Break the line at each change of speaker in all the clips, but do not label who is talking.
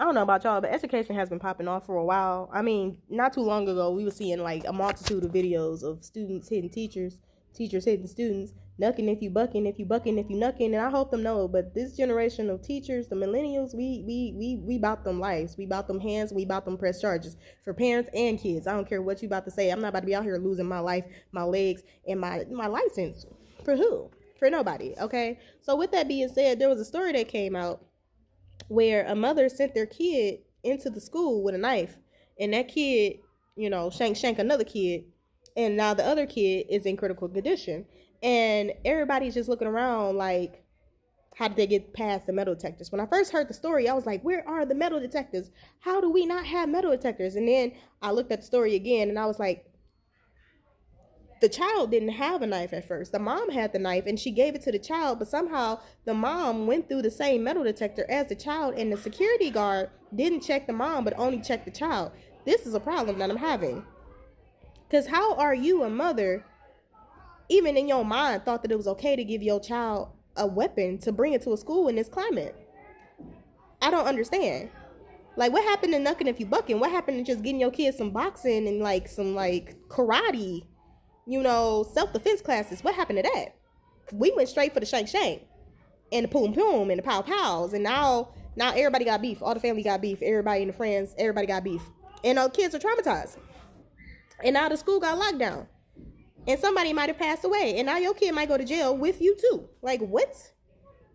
I don't know about y'all, but education has been popping off for a while. I mean, not too long ago, we were seeing like a multitude of videos of students hitting teachers, teachers hitting students, knucking if you bucking, if you bucking, if you knucking, and I hope them know. But this generation of teachers, the millennials, we about them lives, we about them hands, we about them press charges for parents and kids. I don't care what you about to say. I'm not about to be out here losing my life, my legs, and my license for who? For nobody. Okay. So with that being said, there was a story that came out where a mother sent their kid into the school with a knife, and that kid, shank another kid, and now the other kid is in critical condition, and everybody's just looking around like, how did they get past the metal detectors? When I first heard the story, I was like, where are the metal detectors? How do we not have metal detectors? And then I looked at the story again, and I was like, the child didn't have a knife at first. The mom had the knife and she gave it to the child, but somehow the mom went through the same metal detector as the child, and the security guard didn't check the mom but only checked the child. This is a problem that I'm having. Because how are you, a mother, even in your mind, thought that it was okay to give your child a weapon to bring it to a school in this climate? I don't understand. Like, what happened to knucking if you bucking? What happened to just getting your kids some boxing and like some like karate, self-defense classes? What happened to that? We went straight for the shank shank and the poom poom and the pow pows, and now everybody got beef. All the family got beef. Everybody and the friends, everybody got beef, and our kids are traumatized. And now the school got locked down, and somebody might have passed away, and now your kid might go to jail with you too. Like, what?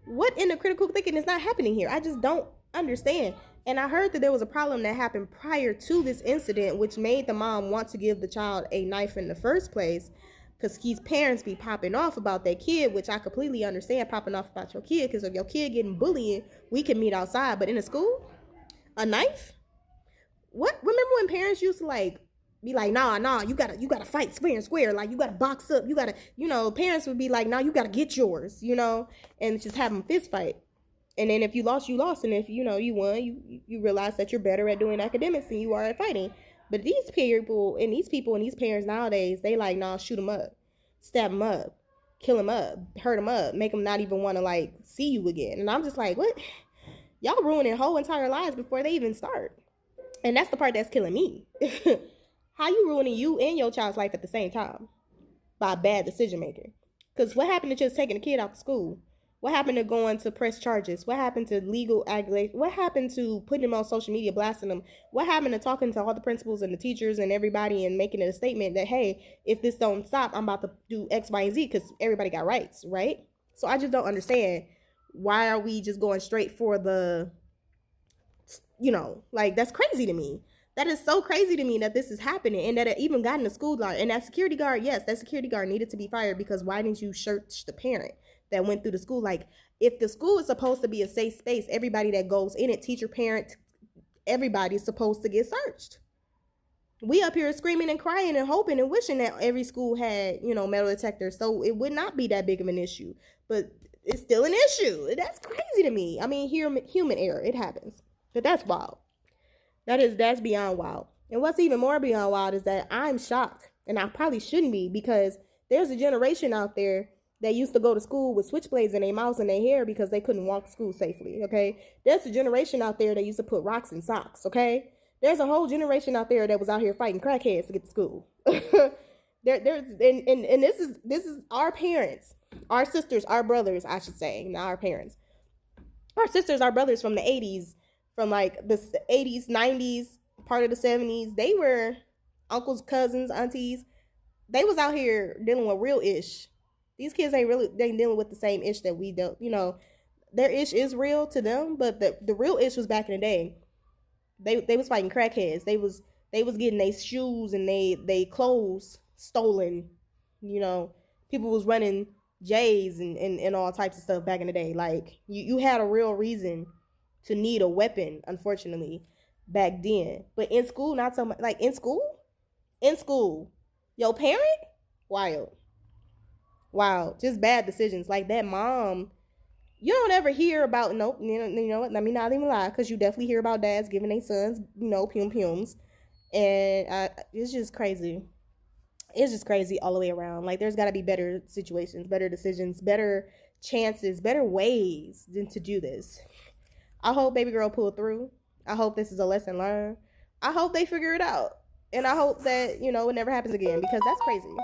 What in the critical thinking is not happening here? I just don't understand. And I heard that there was a problem that happened prior to this incident, which made the mom want to give the child a knife in the first place, because these parents be popping off about their kid, which I completely understand, popping off about your kid, because if your kid getting bullied, we can meet outside. But in a school, a knife? What? Remember when parents used to like be like, nah, you gotta fight square and square, like you gotta box up, you gotta, parents would be like, nah, you gotta get yours, and just have them fist fight. And then if you lost, you lost, and if you won, you realize that you're better at doing academics than you are at fighting. But these people and these parents nowadays, they like, nah, shoot them up, stab them up, kill them up, hurt them up, make them not even want to like see you again. And I'm just like, what? Y'all ruining whole entire lives before they even start. And that's the part that's killing me. How you ruining you and your child's life at the same time by bad decision making? Because what happened to just taking a kid out of school? What happened to going to press charges? What happened to legal accusation? What happened to putting them on social media, blasting them? What happened to talking to all the principals and the teachers and everybody and making it a statement that, hey, if this don't stop, I'm about to do X, Y, and Z, because everybody got rights, right? So I just don't understand, why are we just going straight for the, like, that's crazy to me. That is so crazy to me that this is happening, and that it even got in the school guard. And that security guard, yes, that security guard needed to be fired, because why didn't you search the parent that went through the school? Like, if the school is supposed to be a safe space, everybody that goes in it, teacher, parent, everybody's supposed to get searched. We up here screaming and crying and hoping and wishing that every school had, metal detectors, so it would not be that big of an issue. But it's still an issue. That's crazy to me. I mean, human error, it happens. But that's wild. That's beyond wild. And what's even more beyond wild is that I'm shocked, and I probably shouldn't be, because there's a generation out there that used to go to school with switchblades in their mouths and their hair because they couldn't walk to school safely, okay? There's a generation out there that used to put rocks in socks, okay? There's a whole generation out there that was out here fighting crackheads to get to school. And this is our parents, our sisters, our brothers, I should say, not our parents. Our sisters, our brothers from the 80s, from like the 80s, 90s, part of the 70s. They were uncles, cousins, aunties. They was out here dealing with real ish. These kids they dealing with the same ish that we dealt. Their ish is real to them, but the real ish was back in the day. They was fighting crackheads. They was getting their shoes and they clothes stolen. People was running J's and all types of stuff back in the day. Like, you had a real reason to need a weapon, unfortunately, back then. But in school, not so much. Like, in school, your parent, wild, just bad decisions. Like that mom, you don't ever hear about. Nope, you know what? Let me not even lie, because you definitely hear about dads giving their sons, pum pums, and it's just crazy. It's just crazy all the way around. Like, there's got to be better situations, better decisions, better chances, better ways than to do this. I hope baby girl pulled through. I hope this is a lesson learned. I hope they figure it out. And I hope that, it never happens again because that's crazy.